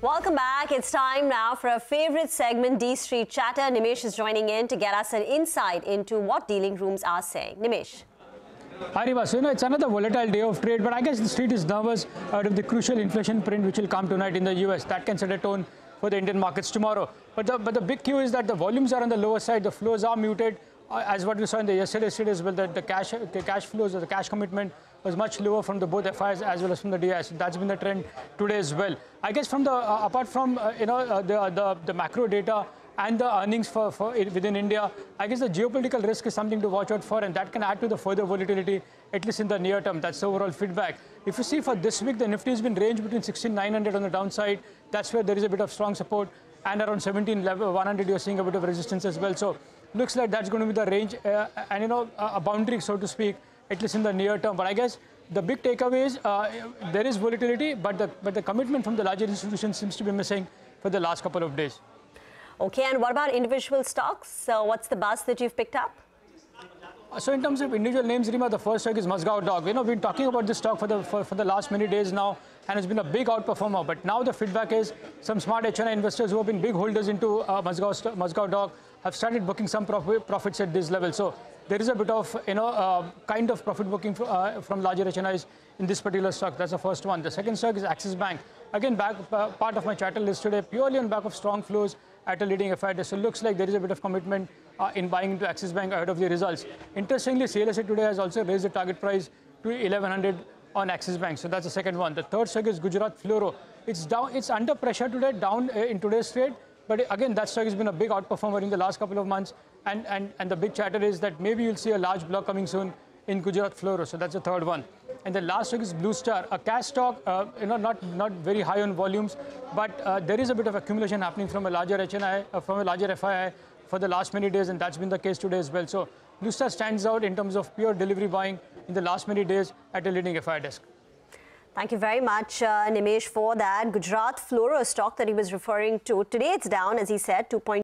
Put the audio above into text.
Welcome back. It's time now for our favorite segment, D Street Chatter. Nimesh is joining in to get us an insight into what dealing rooms are saying. Nimesh. Hi, Riva. So, it's another volatile day of trade, but I guess the street is nervous out of the crucial inflation print which will come tonight in the US. That can set a tone for the Indian markets tomorrow. But the big cue is that the volumes are on the lower side, the flows are muted, as what we saw in the yesterday's trade as well, that the cash flows or the cash commitment was much lower from the both FIs as well as from the DIs. That's been the trend today as well. I guess from the apart from the macro data and the earnings within India, I guess the geopolitical risk is something to watch out for, and that can add to the further volatility, at least in the near term. That's the overall feedback. If you see for this week, the Nifty has been ranged between 16,900 on the downside. That's where there is a bit of strong support, and around 17,100 you're seeing a bit of resistance as well. So looks like that's going to be the range and a boundary, so to speak, at least in the near term. But I guess the big takeaway is there is volatility, but the commitment from the larger institutions seems to be missing for the last couple of days. Okay, and what about individual stocks? So what's the buzz that you've picked up? So in terms of individual names, Rima, the first stock is Mazgaon Dog. We've been talking about this stock for the last many days now, and it's been a big outperformer. But now the feedback is some smart HNI investors who have been big holders into Mazgaon Dog have started booking some profits at this level. So there is a bit of kind of profit booking from larger HNIs in this particular stock. That's the first one. The second stock is Axis Bank. Again, part of my chatter list today, purely on back of strong flows at a leading FI. So it looks like there is a bit of commitment in buying into Axis Bank ahead of the results. Interestingly, CLSA today has also raised the target price to 1,100 on Axis Bank. So that's the second one. The third stock is Gujarat Fluoro. It's down. It's under pressure today, down in today's trade. But again, that stock has been a big outperformer in the last couple of months. And the big chatter is that maybe you'll see a large block coming soon in Gujarat Fluoro. So that's the third one. And the last stock is Blue Star, a cash stock, not very high on volumes, but there is a bit of accumulation happening from a larger HNI, from a larger FII for the last many days, and that's been the case today as well. So Blue Star stands out in terms of pure delivery buying in the last many days at a leading FI desk. Thank you very much, Nimesh, for that. Gujarat Fluoro stock that he was referring to. Today it's down, as he said, 2.